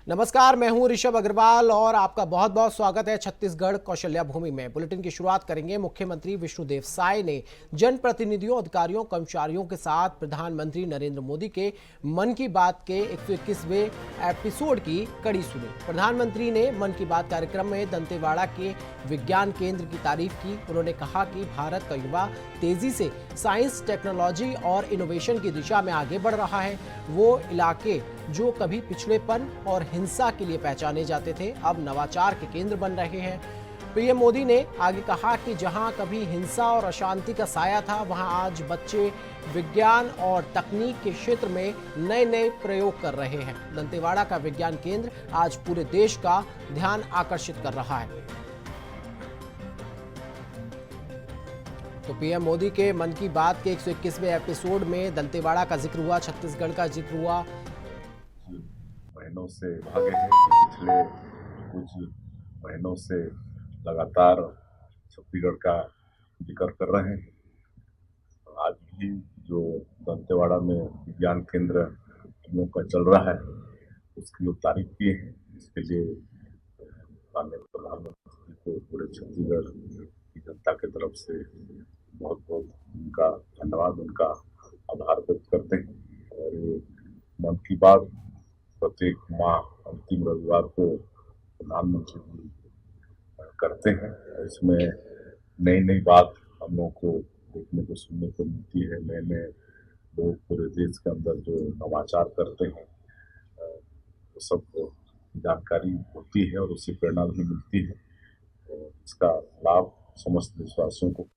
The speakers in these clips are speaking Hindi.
नमस्कार, मैं हूं ऋषभ अग्रवाल और आपका बहुत बहुत स्वागत है छत्तीसगढ़ कौशल्या भूमि में। बुलेटिन की शुरुआत करेंगे। मुख्यमंत्री विष्णुदेव साय ने जनप्रतिनिधियों, अधिकारियों, कर्मचारियों के साथ प्रधानमंत्री नरेंद्र मोदी के मन की बात के 121वें एपिसोड की कड़ी सुनी। प्रधानमंत्री ने मन की बात कार्यक्रम में दंतेवाड़ा के विज्ञान केंद्र की तारीफ की। उन्होंने कहा कि भारत का युवा तेजी से साइंस, टेक्नोलॉजी और इनोवेशन की दिशा में आगे बढ़ रहा है। वो इलाके जो कभी पिछड़ेपन और हिंसा के लिए पहचाने जाते थे, अब नवाचार के केंद्र बन रहे हैं। पीएम मोदी ने आगे कहा कि जहां कभी हिंसा और अशांति का साया था, वहां आज बच्चे विज्ञान और तकनीक के क्षेत्र में नए नए प्रयोग कर रहे हैं। दंतेवाड़ा का विज्ञान केंद्र आज पूरे देश का ध्यान आकर्षित कर रहा है। तो पीएम मोदी के मन की बात के 121वें एपिसोड में दंतेवाड़ा का जिक्र हुआ, छत्तीसगढ़ का जिक्र हुआ। महीनों से भागे हैं, पिछले कुछ महीनों से लगातार छत्तीसगढ़ का जिक्र कर रहे हैं। आज भी जो दंतेवाड़ा में विज्ञान केंद्र हम लोग का चल रहा है, उसकी लोग तारीफ किए हैं। इसके लिए माननीय प्रधानमंत्री को पूरे छत्तीसगढ़ की जनता की तरफ से बहुत बहुत उनका धन्यवाद, उनका आभार व्यक्त करते हैं। और ये मन की बात प्रत्येक माह अंतिम रविवार को प्रधानमंत्री जी करते हैं। इसमें नई नई बात हम लोगों को देखने को, सुनने को मिलती है। नए नए लोग पूरे देश के अंदर जो नवाचार करते हैं, वो सब जानकारी होती है और उससे प्रेरणा भी मिलती है। इसका लाभ समस्त देशवासियों को।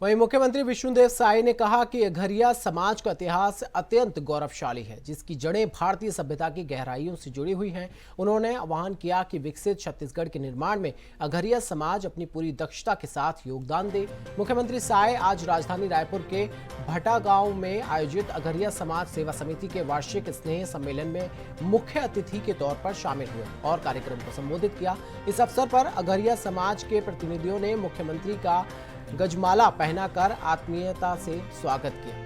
वहीं मुख्यमंत्री विष्णुदेव साय ने कहा कि अघरिया समाज का इतिहास अत्यंत गौरवशाली है, जिसकी जड़ें भारतीय सभ्यता की गहराइयों से जुड़ी हुई हैं। उन्होंने आह्वान किया कि विकसित छत्तीसगढ़ के निर्माण में अघरिया समाज अपनी पूरी दक्षता के साथ योगदान दे। मुख्यमंत्री साय आज राजधानी रायपुर के भटा गांव में आयोजित अघरिया समाज सेवा समिति के वार्षिक स्नेह सम्मेलन में मुख्य अतिथि के तौर पर शामिल हुए और कार्यक्रम को संबोधित किया। इस अवसर पर अघरिया समाज के प्रतिनिधियों ने मुख्यमंत्री का गजमाला पहनाकर आत्मीयता से स्वागत किया।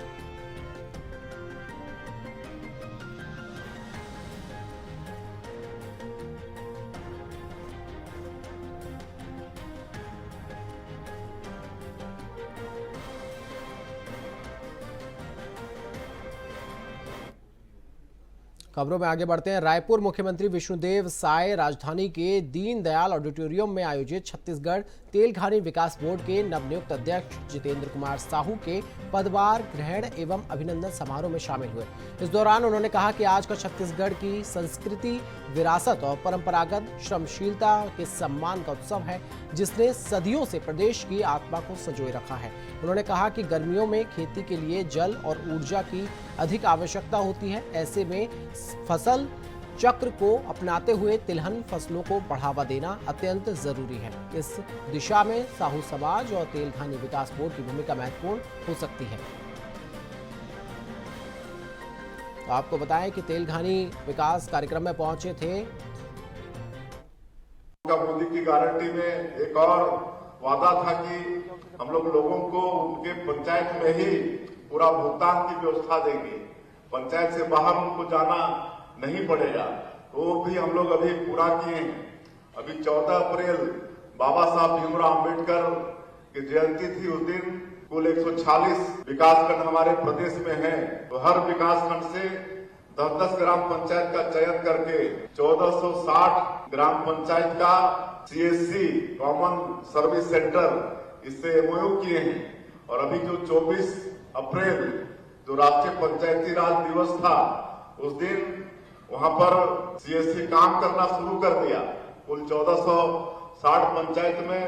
खबरों में आगे बढ़ते हैं। रायपुर मुख्यमंत्री विष्णुदेव साय राजधानी के दीनदयाल ऑडिटोरियम में आयोजित छत्तीसगढ़ तेलघानी विकास बोर्ड के नवनियुक्त अध्यक्ष जितेंद्र कुमार साहू के पदभार ग्रहण एवं अभिनंदन समारोह में शामिल हुए। इस दौरान उन्होंने कहा कि आज का छत्तीसगढ़ की संस्कृति, विरासत और परंपरागत श्रमशीलता के सम्मान का उत्सव है, जिसने सदियों से प्रदेश की आत्मा को संजोए रखा है। उन्होंने कहा कि गर्मियों में खेती के लिए जल और ऊर्जा की अधिक आवश्यकता होती है। ऐसे में फसल चक्र को अपनाते हुए तिलहन फसलों को बढ़ावा देना अत्यंत जरूरी है। इस दिशा में साहू समाज और तेलघानी विकास बोर्ड की भूमिका महत्वपूर्ण हो सकती है। तो आपको बताएं कि तेलघानी विकास कार्यक्रम में पहुंचे थे। मोदी की गारंटी में एक और वादा था कि हम लोगों को उनके पंचायत में ही पूरा भुगतान की व्यवस्था देंगे, पंचायत से बाहर उनको जाना नहीं पड़ेगा। तो वो भी हम लोग अभी पूरा किए हैं। अभी 14 अप्रैल बाबा साहब भीमराव अम्बेडकर की जयंती थी। उस दिन कुल 146 विकासखंड हमारे प्रदेश में हैं। तो हर विकासखंड से 10-10 ग्राम पंचायत का चयन करके 1460 ग्राम पंचायत का CSC कॉमन सर्विस सेंटर इससे MOU किए हैं। और अभी जो 24 अप्रैल जो राष्ट्रीय पंचायती राज दिवस था, उस दिन वहां पर CSC काम करना शुरू कर दिया। कुल 1460 पंचायत में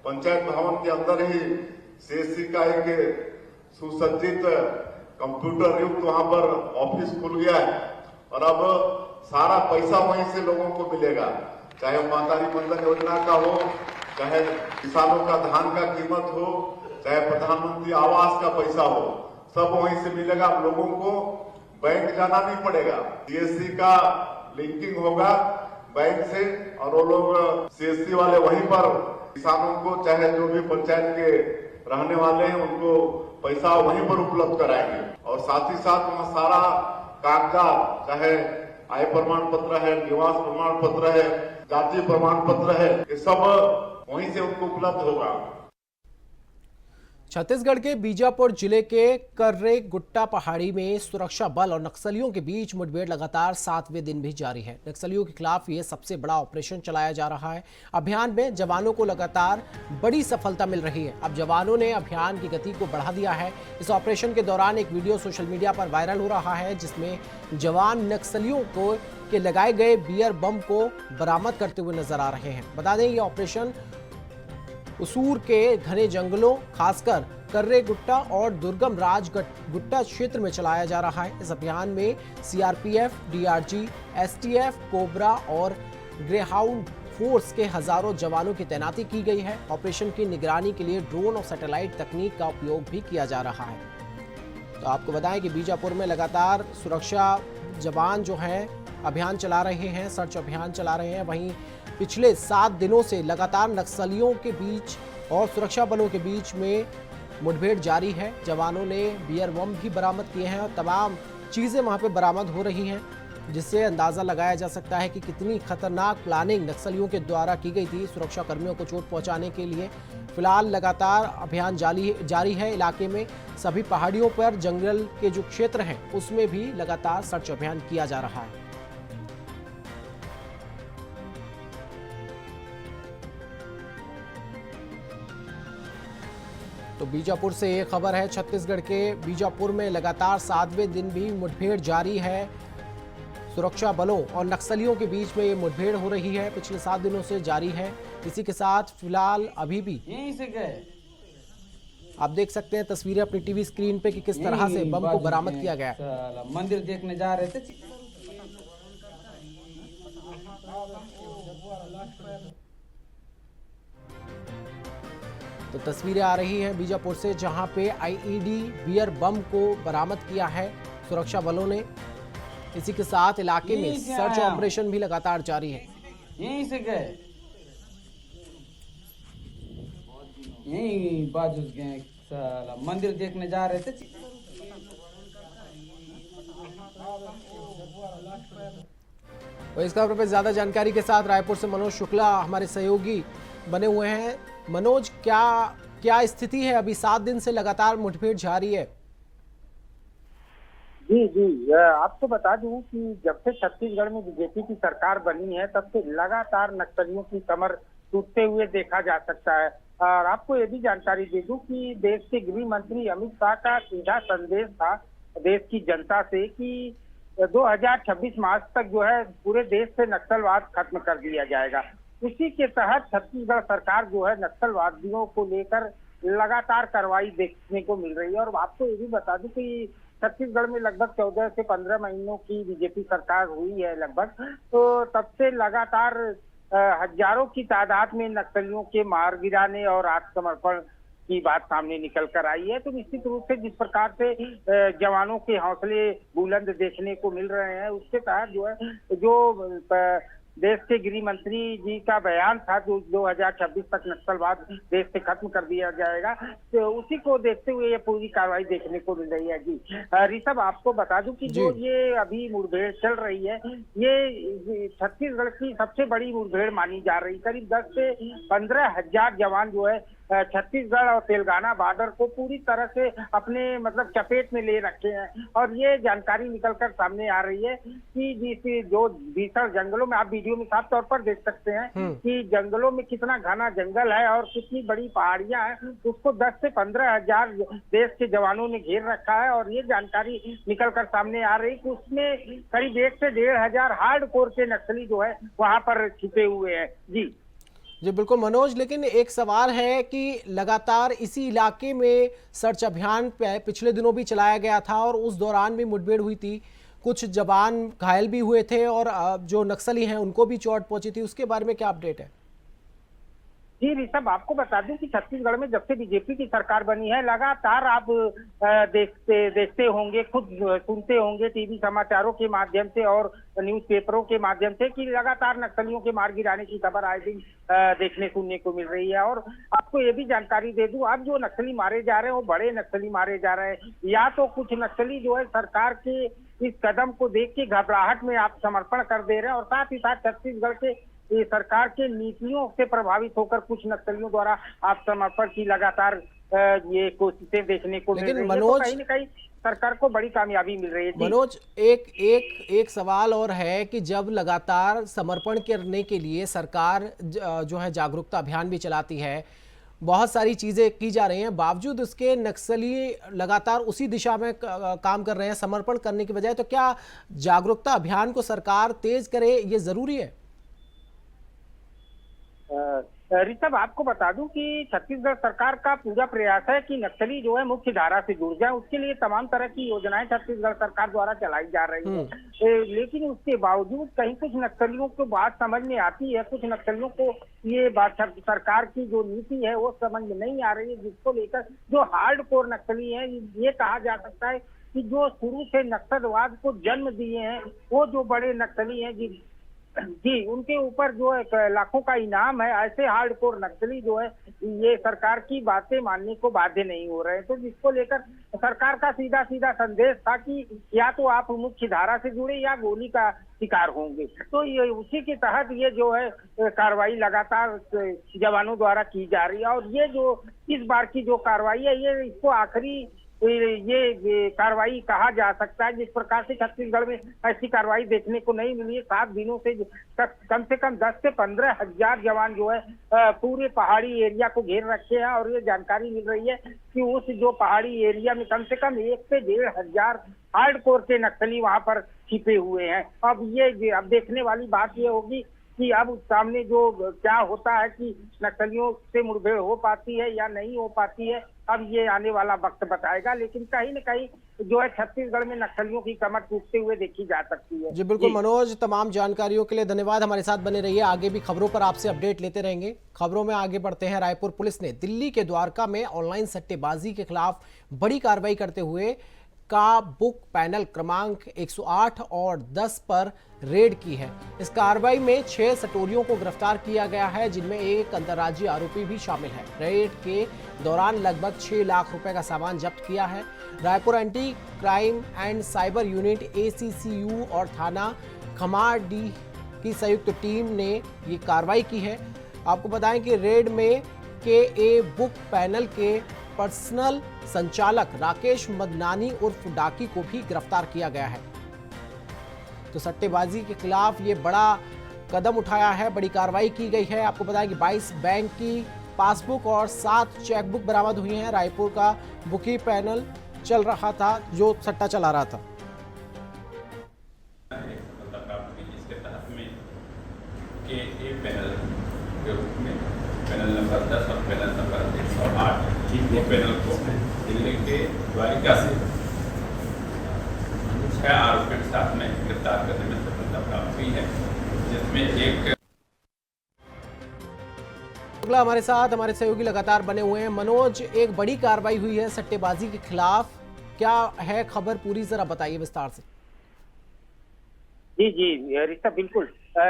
पंचायत भवन के अंदर ही CSC का एक सुसज्जित कंप्यूटर युक्त वहां पर ऑफिस खुल गया है। और अब सारा पैसा वहीं से लोगों को मिलेगा, चाहे महतारी बंधन योजना का हो, चाहे किसानों का धान का कीमत हो, चाहे प्रधानमंत्री आवास का पैसा हो, सब वहीं से मिलेगा। लोगों को बैंक जाना नहीं पड़ेगा। CSC का लिंकिंग होगा बैंक से और वो लोग CSC वाले वहीं पर किसानों को, चाहे जो भी पंचायत के रहने वाले हैं, उनको पैसा वहीं पर उपलब्ध कराएंगे। और साथ ही साथ वहाँ सारा कागजात, चाहे आय प्रमाण पत्र है, निवास प्रमाण पत्र है, जाति प्रमाण पत्र है, ये सब वहीं से उनको उपलब्ध होगा। छत्तीसगढ़ के बीजापुर जिले के कर्रे गुट्टा पहाड़ी में सुरक्षा बल और नक्सलियों के बीच मुठभेड़ लगातार 7वें दिन भी जारी है। नक्सलियों के खिलाफ ये सबसे बड़ा ऑपरेशन चलाया जा रहा है। अभियान में जवानों को लगातार बड़ी सफलता मिल रही है। अब जवानों ने अभियान की गति को बढ़ा दिया है। इस ऑपरेशन के दौरान एक वीडियो सोशल मीडिया पर वायरल हो रहा है, जिसमें जवान नक्सलियों के लगाए गए बियर बम को बरामद करते हुए नजर आ रहे हैं। बता दें, ये ऑपरेशन उसूर के घने जंगलों, खासकर कर्रे गुट्टा और दुर्गम राज गुट्टा क्षेत्र में चलाया जा रहा है। इस अभियान में सीआरपीएफ, डीआरजी, एसटीएफ, कोबरा और ग्रेहाउंड फोर्स के हजारों जवानों की तैनाती की गई है। ऑपरेशन की निगरानी के लिए ड्रोन और सैटेलाइट तकनीक का उपयोग भी किया जा रहा है। तो आपको बताएं कि बीजापुर में लगातार सुरक्षा जवान जो हैं अभियान चला रहे हैं, सर्च अभियान चला रहे हैं। वहीं पिछले 7 दिनों से लगातार नक्सलियों के बीच और सुरक्षा बलों के बीच में मुठभेड़ जारी है। जवानों ने बियर बम भी बरामद किए हैं और तमाम चीज़ें वहां पे बरामद हो रही हैं, जिससे अंदाज़ा लगाया जा सकता है कि कितनी खतरनाक प्लानिंग नक्सलियों के द्वारा की गई थी सुरक्षा कर्मियों को चोट पहुंचाने के लिए। फिलहाल लगातार अभियान जारी है इलाके में। सभी पहाड़ियों पर जंगल के जो क्षेत्र हैं उसमें भी लगातार सर्च अभियान किया जा रहा है। तो बीजापुर से ये खबर है, छत्तीसगढ़ के बीजापुर में लगातार 7वें दिन भी मुठभेड़ जारी है। सुरक्षा बलों और नक्सलियों के बीच में ये मुठभेड़ हो रही है, पिछले 7 दिनों से जारी है। इसी के साथ फिलहाल अभी भी यहीं से गए, आप देख सकते हैं तस्वीरें अपनी टीवी स्क्रीन पे कि किस तरह से बम को बरामद किया गया है। साला मंदिर देखने जा रहे थे। तो तस्वीरें आ रही हैं बीजापुर से, जहां पे आईईडी बियर बम को बरामद किया है सुरक्षा बलों ने। इसी के साथ इलाके में सर्च ऑपरेशन भी लगातार जारी है। यहीं से गए, यहीं बाजू गए, साला मंदिर देखने जा रहे थे। और इस खबर पर ज्यादा जानकारी के साथ रायपुर से मनोज शुक्ला हमारे सहयोगी बने हुए हैं। मनोज, क्या स्थिति है? अभी 7 दिन से लगातार मुठभेड़ जारी है। जी, आपको बता दूं कि जब से छत्तीसगढ़ में बीजेपी की सरकार बनी है, तब से लगातार नक्सलियों की कमर टूटते हुए देखा जा सकता है। और आपको ये भी जानकारी दे दूं कि देश के गृह मंत्री अमित शाह का सीधा संदेश था देश की जनता से कि 2026 मार्च तक जो है पूरे देश से नक्सलवाद खत्म कर दिया जाएगा। उसी के तहत छत्तीसगढ़ सरकार जो है नक्सलवादियों को लेकर लगातार कार्रवाई देखने को मिल रही है। और आपको ये भी बता दूं कि छत्तीसगढ़ में लगभग 14 से 15 महीनों की बीजेपी सरकार हुई है लगभग, तो तब से लगातार हजारों की तादाद में नक्सलियों के मार गिराने और आत्मसमर्पण की बात सामने निकल कर आई है। तो निश्चित रूप से जिस प्रकार से जवानों के हौसले बुलंद देखने को मिल रहे हैं, उसके तहत जो है जो देश के गृह मंत्री जी का बयान था जो 2026 तक नक्सलवाद देश से खत्म कर दिया जाएगा, तो उसी को देखते हुए ये पूरी कार्रवाई देखने को मिल रही है। जी ऋषभ, आपको बता दूं कि जो ये अभी मुठभेड़ चल रही है, ये छत्तीसगढ़ की सबसे बड़ी मुठभेड़ मानी जा रही। करीब 10 से 15 हजार जवान जो है छत्तीसगढ़ और तेलंगाना बॉर्डर को पूरी तरह से अपने चपेट में ले रखे हैं। और ये जानकारी निकलकर सामने आ रही है कि जो भीषण जंगलों में, आप वीडियो में साफ तौर पर देख सकते हैं कि जंगलों में कितना घना जंगल है और कितनी बड़ी पहाड़ियां हैं, उसको 10 से 15 हजार देश के जवानों ने घेर रखा है। और ये जानकारी निकलकर सामने आ रही कि उसमें करीब 1 से 1.5 हजार हार्ड कोर के नक्सली जो है वहां पर छिपे हुए हैं। जी बिल्कुल मनोज, लेकिन एक सवाल है कि लगातार इसी इलाके में सर्च अभियान पिछले दिनों भी चलाया गया था और उस दौरान भी मुठभेड़ हुई थी, कुछ जवान घायल भी हुए थे और जो नक्सली हैं उनको भी चोट पहुंची थी। उसके बारे में क्या अपडेट है? जी ऋषभ, आपको बता दूं कि छत्तीसगढ़ में जब से बीजेपी की सरकार बनी है, लगातार आप देखते होंगे, खुद सुनते होंगे टीवी समाचारों के माध्यम से और न्यूज़पेपरों के माध्यम से कि लगातार नक्सलियों के मार गिराने की खबर आए दिन देखने सुनने को मिल रही है। और आपको ये भी जानकारी दे दूं, अब जो नक्सली मारे जा रहे हैं वो बड़े नक्सली मारे जा रहे हैं। या तो कुछ नक्सली जो है सरकार के इस कदम को देख के घबराहट में आप समर्पण कर दे रहे हैं, और साथ ही साथ छत्तीसगढ़ के ये सरकार के नीतियों से प्रभावित होकर कुछ नक्सलियों द्वारा आत्मसमर्पण की लगातार ये कोशिशें देखने को मिल लेकिन रही है। तो मनोज, कहीं न कहीं सरकार को बड़ी कामयाबी मिल रही है। जी। मनोज, एक सवाल और है कि जब लगातार समर्पण करने के लिए सरकार जो है जागरूकता अभियान भी चलाती है, बहुत सारी चीजें की जा रही हैं, बावजूद उसके नक्सली लगातार उसी दिशा में काम कर रहे हैं समर्पण करने की बजाय, तो क्या जागरूकता अभियान को सरकार तेज करे, ये जरूरी है? ऋषभ, आपको बता दूं कि छत्तीसगढ़ सरकार का पूरा प्रयास है कि नक्सली जो है मुख्य धारा से जुड़ जाए। उसके लिए तमाम तरह की योजनाएं छत्तीसगढ़ सरकार द्वारा चलाई जा रही है। लेकिन उसके बावजूद कहीं कुछ नक्सलियों को बात समझ में आती है, कुछ नक्सलियों को ये बात सरकार की जो नीति है वो समझ में नहीं आ रही है, जिसको लेकर जो हार्डकोर नक्सली है, ये कहा जा सकता है कि जो शुरू से नक्सलवाद को जन्म दिए हैं, वो जो बड़े नक्सली हैं जी, उनके ऊपर जो है लाखों का इनाम है। ऐसे हार्डकोर नक्सली जो है ये सरकार की बातें मानने को बाध्य नहीं हो रहे हैं। तो जिसको लेकर सरकार का सीधा सीधा संदेश था कि या तो आप मुख्य धारा से जुड़े या गोली का शिकार होंगे। तो ये उसी के तहत ये जो है कार्रवाई लगातार जवानों द्वारा की जा रही है, और ये जो इस बार की जो कार्रवाई है, ये इसको आखिरी ये कार्रवाई कहा जा सकता है। जिस प्रकार से छत्तीसगढ़ में ऐसी कार्रवाई देखने को नहीं मिली है। 7 दिनों से कम से कम 10 से 15 हजार जवान जो है पूरे पहाड़ी एरिया को घेर रखे हैं, और ये जानकारी मिल रही है कि उस जो पहाड़ी एरिया में कम से कम 1 से 1.5 हजार हार्डकोर के नक्सली वहां पर छिपे हुए हैं। अब देखने वाली बात ये होगी कि अब सामने जो क्या होता है कि नक्सलियों से मुठभेड़ हो पाती है या नहीं हो पाती है, अब ये आने वाला वक्त बताएगा। लेकिन कहीं न कहीं जो है छत्तीसगढ़ में नक्सलियों की कमर टूटते हुए देखी जा सकती है। जी बिल्कुल मनोज, तमाम जानकारियों के लिए धन्यवाद। हमारे साथ बने रहिए, आगे भी खबरों पर आपसे अपडेट लेते रहेंगे। खबरों में आगे बढ़ते हैं। रायपुर पुलिस ने दिल्ली के द्वारका में ऑनलाइन सट्टेबाजी के खिलाफ बड़ी कार्रवाई करते हुए का बुक पैनल क्रमांक 108 और 10 पर रेड की है। इस कार्रवाई में 6 सटोरियों को गिरफ्तार किया गया है, जिनमें एक अंतर्राज्यीय आरोपी भी शामिल है। रेड के दौरान लगभग 6 लाख रुपए का सामान जब्त किया है। Raipur anti crime and cyber unit ACCU और थाना खमाडी की संयुक्त टीम ने ये कार्रवाई की है। आपको बताएं कि रेड में KA बुक पैनल के पर्सनल संचालक राकेश मदनानी उर्फ डाकी को भी गिरफ्तार किया गया है। तो सट्टेबाजी के खिलाफ ये बड़ा कदम उठाया है, बड़ी कार्रवाई की गई है। आपको बताएं कि 22 बैंक की पासबुक और 7 चेकबुक बरामद हुई हैं। रायपुर का बुकी पैनल चल रहा था, जो सट्टा चला रहा था। इसके तहत में KA पैनल के रूप में पैनल नंबर 10 और पैनल नंबर 108 वो पैनल को दिल्ली के द्वारिका से 6 आरोपियों के साथ में गिरफ्तार करने में सफलता प्राप्त हुई है, जिसमें एक अगला हमारे साथ हमारे सहयोगी लगातार बने हुए हैं। मनोज, एक बड़ी कार्रवाई हुई है सट्टेबाजी के खिलाफ, क्या है खबर पूरी, जरा बताइए विस्तार से। जी ऋषभ, बिल्कुल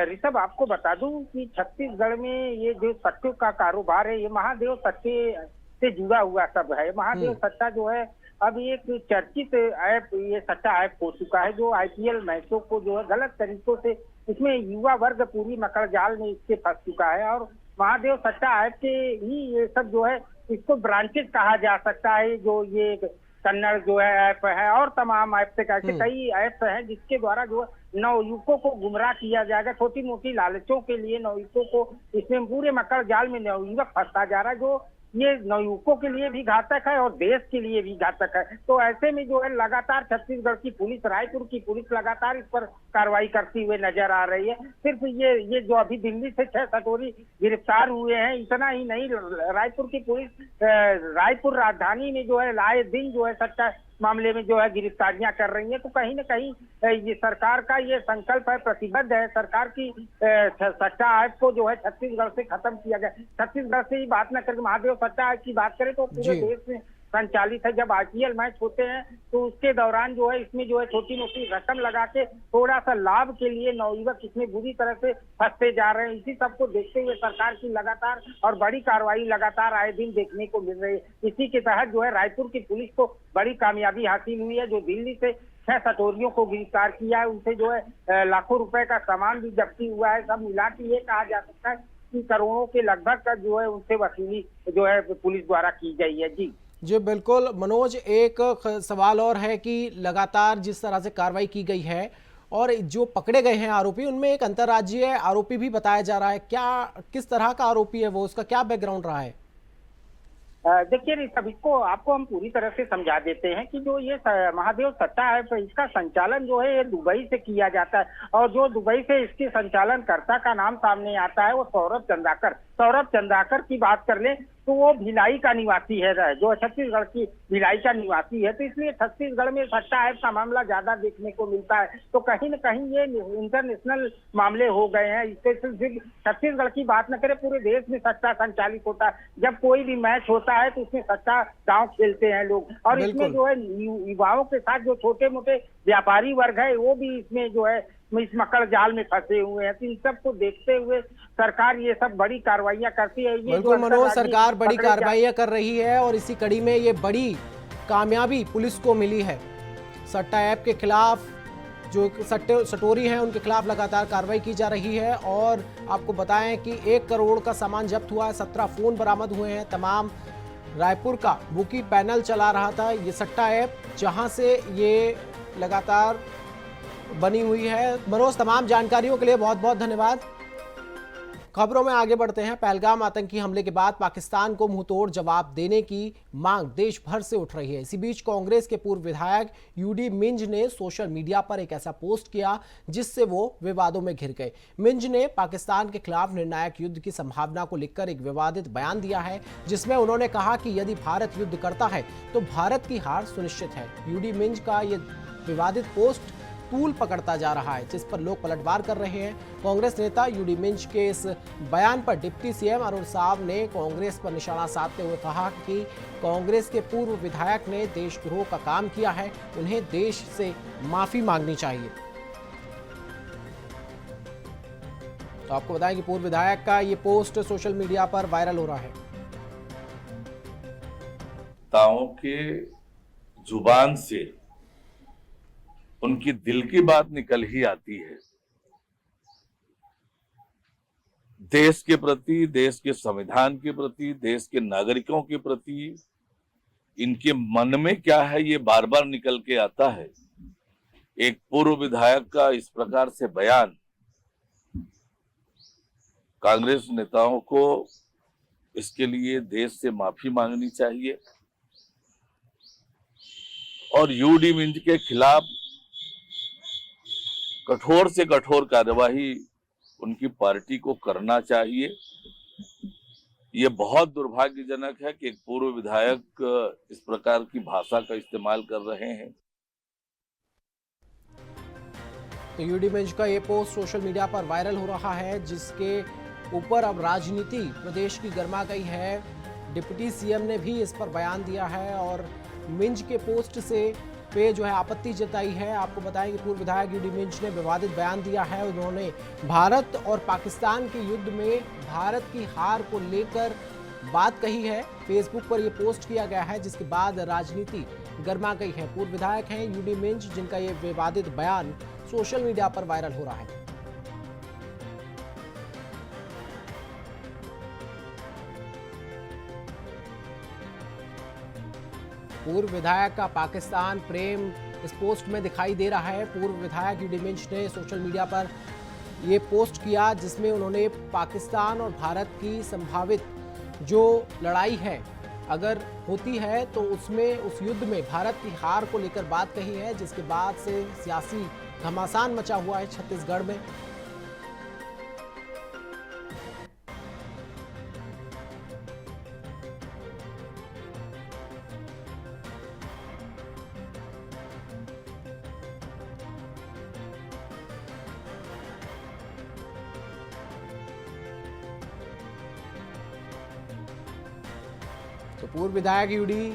ऋषभ, आपको बता दूं कि छत्तीसगढ़ में ये जो सट्टे का कारोबार है, ये महादेव सट्टे से जुड़ा हुआ सब है। महादेव सट्टा जो है अब एक चर्चित ऐप, ये सट्टा ऐप हो चुका है, जो IPL मैचों को जो है गलत तरीकों से, इसमें युवा वर्ग पूरी मकर जाल में इसके फंस चुका है। और महादेव सट्टा ऐप के ही ये सब जो है, इसको ब्रांचेस कहा जा सकता है। जो ये कन्नड़ जो है ऐप है, और तमाम ऐप से कई ऐप हैं जिसके द्वारा जो नवयुवकों को गुमराह किया जाएगा। छोटी मोटी लालचों के लिए नवयुवकों को इसमें पूरे मकर जाल में नवयुवक फंसता जा रहा है, जो ये नवयुवकों के लिए भी घातक है और देश के लिए भी घातक है। तो ऐसे में जो है लगातार छत्तीसगढ़ की पुलिस, रायपुर की पुलिस लगातार इस पर कार्रवाई करती हुए नजर आ रही है। सिर्फ ये जो अभी दिल्ली से 6 सटोरी गिरफ्तार हुए हैं, इतना ही नहीं, रायपुर की पुलिस रायपुर राजधानी में जो है आए दिन जो है सट्टा मामले में जो है गिरफ्तारियां कर रही है। तो कहीं न कहीं ये सरकार का ये संकल्प है, प्रतिबद्ध है सरकार की सट्टा ऐप को जो है छत्तीसगढ़ से खत्म किया गया। छत्तीसगढ़ से ही बात न करके महादेव सट्टा ऐप की बात करें तो पूरे देश में संचालित है। जब IPL मैच होते हैं तो उसके दौरान जो है इसमें जो है छोटी मोटी रकम लगा के थोड़ा सा लाभ के लिए नवयुवक इसमें बुरी तरह से फंसते जा रहे हैं। इसी सबको देखते हुए सरकार की लगातार और बड़ी कार्रवाई लगातार आए दिन देखने को मिल रही है। इसी के तहत जो है रायपुर की पुलिस को बड़ी कामयाबी हासिल हुई है, जो दिल्ली से 6 सटोरियों को गिरफ्तार किया है। उनसे जो है लाखों रुपए का सामान भी जब्ती हुआ है। सब मिला के ये कहा जा सकता है कि करोड़ों के लगभग का जो है उनसे वसूली जो है पुलिस द्वारा की गई है। जी बिल्कुल मनोज, एक सवाल और है कि लगातार जिस तरह से कार्रवाई की गई है और जो पकड़े गए हैं आरोपी, उनमें एक अंतर्राज्यीय आरोपी भी बताया जा रहा है। क्या किस तरह का आरोपी है वो, उसका क्या बैकग्राउंड रहा है? देखिए ऋषभ, इसको आपको हम पूरी तरह से समझा देते हैं कि जो ये महादेव सट्टा है तो इसका संचालन जो है ये दुबई से किया जाता है और जो दुबई से इसके संचालनकर्ता का नाम सामने आता है वो सौरभ चंद्राकर की बात कर ले तो वो भिलाई का निवासी है, जो छत्तीसगढ़ की भिलाई का निवासी है। तो इसलिए छत्तीसगढ़ में सट्टा ऐप का मामला ज्यादा देखने को मिलता है। तो कहीं न कहीं ये इंटरनेशनल मामले हो गए हैं। इससे सिर्फ छत्तीसगढ़ की बात न करें, पूरे देश में सट्टा संचालित होता है। जब कोई भी मैच होता है तो उसमें सट्टा गांव खेलते हैं लोग, और इसमें जो है युवाओं के साथ जो छोटे मोटे व्यापारी वर्ग है वो भी इसमें जो है इस मकड़ जाल में फंसे हुए हैं। तो इन सब को देखते हुए सरकार ये सब बड़ी कार्रवाइयां करती है। ये बिल्कुल मनोज, सरकार बड़ी कार्रवाइयां कर रही है और इसी कड़ी में ये बड़ी कामयाबी पुलिस को मिली है। सट्टा ऐप के खिलाफ जो सटोरी हैं उनके खिलाफ लगातार कार्रवाई की जा रही है। और आपको बताएं कि 1 करोड़ का सामान जब्त हुआ है, 17 फोन बरामद हुए हैं। तमाम रायपुर का बुकी पैनल चला रहा था ये सट्टा ऐप, जहां से ये लगातार बनी हुई है। मनोज, तमाम जानकारियों के लिए बहुत बहुत धन्यवाद। खबरों में आगे बढ़ते हैं। पहलगाम आतंकी हमले के बाद पाकिस्तान को मुंहतोड़ जवाब देने की मांग देश भर से उठ रही है। इसी बीच कांग्रेस के पूर्व विधायक यूडी मिंज ने सोशल मीडिया पर एक ऐसा पोस्ट किया जिससे वो विवादों में घिर गए। मिंज ने पाकिस्तान के खिलाफ निर्णायक युद्ध की संभावना को लेकर एक विवादित बयान दिया है, जिसमें उन्होंने कहा कि यदि भारत युद्ध करता है तो भारत की हार सुनिश्चित है। यूडी मिंज का ये विवादित पोस्ट तूल पकड़ता जा रहा है, जिस पर लोग पलटवार कर रहे हैं। कांग्रेस नेता यूडी मिंज के इस बयान पर डिप्टी सीएम अरुण साव ने कांग्रेस पर निशाना साधते हुए कहा कि कांग्रेस के पूर्व विधायक ने देशद्रोह का काम किया है, उन्हें देश से माफी मांगनी चाहिए। तो आपको बताएं कि पूर्व विधायक का ये पोस्ट सोशल मीडिया पर वायरल हो रहा है। ताओं के जुबान से उनकी दिल की बात निकल ही आती है। देश के प्रति, देश के संविधान के प्रति, देश के नागरिकों के प्रति इनके मन में क्या है ये बार बार निकल के आता है। एक पूर्व विधायक का इस प्रकार से बयान कांग्रेस नेताओं को इसके लिए देश से माफी मांगनी चाहिए और यूडी मिंज के खिलाफ कठोर से कठोर कार्यवाही उनकी पार्टी को करना चाहिए। ये बहुत दुर्भाग्यजनक है कि एक पूर्व विधायक इस प्रकार की भाषा का इस्तेमाल कर रहे हैं। तो यूडी मिंज का ये पोस्ट सोशल मीडिया पर वायरल हो रहा है, जिसके ऊपर अब राजनीति प्रदेश की गर्मा गई है। डिप्टी सीएम ने भी इस पर बयान दिया है और मिंज के पोस्ट से पे जो है आपत्ति जताई है। आपको बताएं कि पूर्व विधायक यूडी मिंज ने विवादित बयान दिया है। उन्होंने भारत और पाकिस्तान के युद्ध में भारत की हार को लेकर बात कही है। फेसबुक पर यह पोस्ट किया गया है, जिसके बाद राजनीति गर्मा गई है। पूर्व विधायक हैं यूडी मिंज, जिनका ये विवादित बयान सोशल मीडिया पर वायरल हो रहा है। पूर्व विधायक का पाकिस्तान प्रेम इस पोस्ट में दिखाई दे रहा है। पूर्व विधायक यूडी मिंज ने सोशल मीडिया पर ये पोस्ट किया, जिसमें उन्होंने पाकिस्तान और भारत की संभावित जो लड़ाई है अगर होती है तो उसमें उस युद्ध में भारत की हार को लेकर बात कही है, जिसके बाद से सियासी घमासान मचा हुआ है छत्तीसगढ़ में। तो पूर्व विधायक यूडी,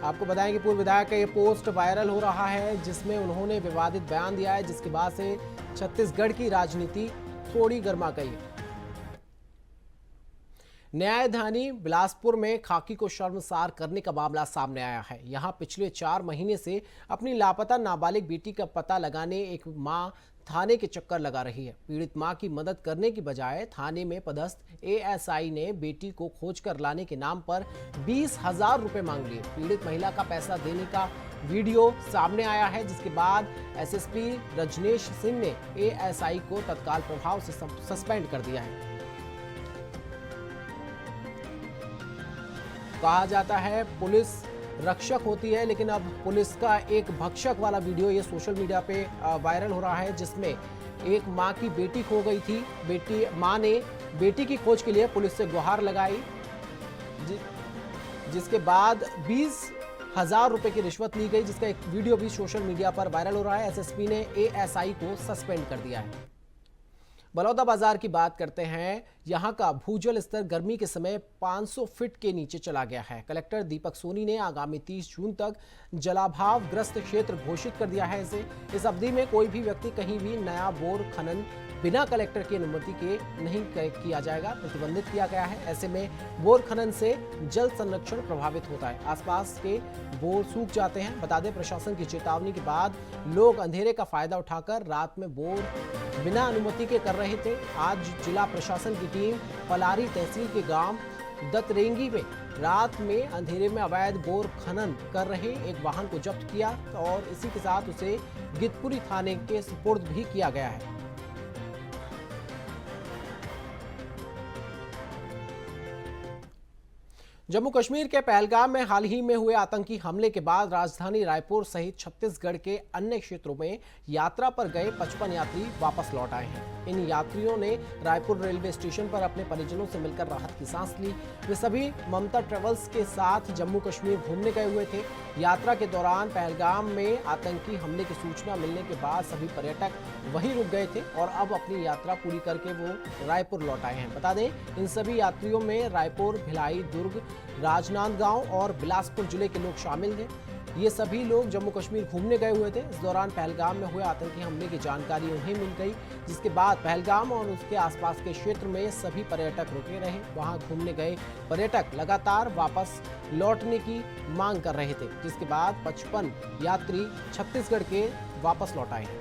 आपको बताएं कि पूर्व विधायक का ये पोस्ट वायरल हो रहा है, जिसमें उन्होंने विवादित बयान दिया है, जिसके बाद से छत्तीसगढ़ की राजनीति थोड़ी गर्मा गई है। न्यायधानी बिलासपुर में खाकी को शर्मसार करने का मामला सामने आया है। यहां पिछले 4 महीने से अपनी लापता नाबालिग बेटी का पता लगाने एक मां थाने के चक्कर लगा रही है। पीड़ित मां की मदद करने की बजाय थाने में पदस्थ एएसआई ने बेटी को खोजकर लाने के नाम पर 20,000 रुपए मांग लिए। पीड़ित महिला का पैसा देने का वीडियो सामने आया है, जिसके बाद एसएसपी रजनेश सिंह ने एएसआई को तत्काल प्रभाव से सस्पेंड कर दिया है। कहा जाता है पुलिस रक्षक होती है, लेकिन अब पुलिस का एक भक्षक वाला वीडियो ये सोशल मीडिया पे वायरल हो रहा है, जिसमें एक मां की बेटी खो गई थी। मां ने बेटी की खोज के लिए पुलिस से गुहार लगाई, जिसके बाद 20,000 रुपए की रिश्वत ली गई, जिसका एक वीडियो भी सोशल मीडिया पर वायरल हो रहा है। एसएसपी ने एएसआई को सस्पेंड कर दिया है। बलौदा बाजार की बात करते हैं। यहां का भूजल स्तर गर्मी के समय 500 फीट के नीचे चला गया है। कलेक्टर दीपक सोनी ने आगामी 30 जून तक जलाभाव ग्रस्त क्षेत्र घोषित कर दिया है। इस अवधि में कोई भी व्यक्ति कहीं भी नया बोर खनन बिना कलेक्टर की अनुमति के नहीं किया जाएगा, प्रतिबंधित किया गया है। ऐसे में बोर खनन से जल संरक्षण प्रभावित होता है, आसपास के बोर सूख जाते हैं। बता दें, प्रशासन की चेतावनी के बाद लोग अंधेरे का फायदा उठाकर रात में बोर बिना अनुमति के कर रहे थे। आज जिला प्रशासन की टीम पलारी तहसील के गांव दतरेंगी में रात में अंधेरे में अवैध बोर खनन कर रहे एक वाहन को जब्त किया और इसी के साथ उसे गितपुरी थाने के सुपुर्द भी किया गया है। जम्मू कश्मीर के पहलगाम में हाल ही में हुए आतंकी हमले के बाद राजधानी रायपुर सहित छत्तीसगढ़ के अन्य क्षेत्रों में यात्रा पर गए 55 यात्री वापस लौट आए हैं। इन यात्रियों ने रायपुर रेलवे स्टेशन पर अपने परिजनों से मिलकर राहत की सांस ली। वे सभी ममता ट्रेवल्स के साथ जम्मू कश्मीर घूमने गए हुए थे। यात्रा के दौरान पहलगाम में आतंकी हमले की सूचना मिलने के बाद सभी पर्यटक वहीं रुक गए थे और अब अपनी यात्रा पूरी करके वो रायपुर लौट आए हैं। बता दें, इन सभी यात्रियों में रायपुर, भिलाई, दुर्ग, राजनांदगांव और बिलासपुर जिले के लोग शामिल थे। ये सभी लोग जम्मू कश्मीर घूमने गए हुए थे। इस दौरान पहलगाम में हुए आतंकी हमले की जानकारी उन्हें मिल गई, जिसके बाद पहलगाम और उसके आसपास के क्षेत्र में सभी पर्यटक रुके रहे। वहां घूमने गए पर्यटक लगातार वापस लौटने की मांग कर रहे थे, जिसके बाद 55 यात्री छत्तीसगढ़ के वापस लौट आए हैं।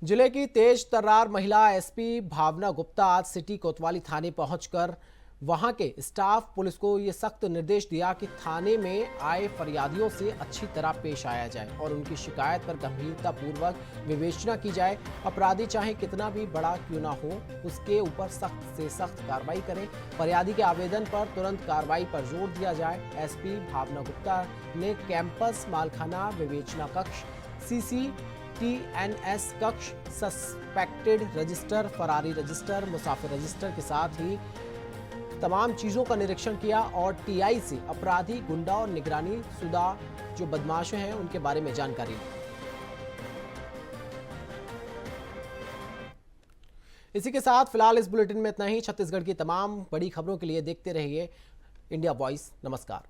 जिले की तेज तर्रार महिला एसपी भावना गुप्ता आज सिटी कोतवाली थाने पहुंचकर वहां के स्टाफ पुलिस को ये सख्त निर्देश दिया कि थाने में आए फरियादियों से अच्छी तरह पेश आया जाए और उनकी शिकायत पर गंभीरता पूर्वक विवेचना की जाए। अपराधी चाहे कितना भी बड़ा क्यों ना हो, उसके ऊपर सख्त से सख्त कार्रवाई करें। फरियादी के आवेदन पर तुरंत कार्रवाई पर जोर दिया जाए। एसपी भावना गुप्ता ने कैंपस, मालखाना, विवेचना कक्ष, CCTNS कक्ष, सस्पेक्टेड रजिस्टर, फरारी रजिस्टर, मुसाफिर रजिस्टर के साथ ही तमाम चीजों का निरीक्षण किया और TI से अपराधी, गुंडा और निगरानी शुदा जो बदमाश हैं उनके बारे में जानकारी ली। इसी के साथ फिलहाल इस बुलेटिन में इतना ही। छत्तीसगढ़ की तमाम बड़ी खबरों के लिए देखते रहिए इंडिया वॉइस। नमस्कार।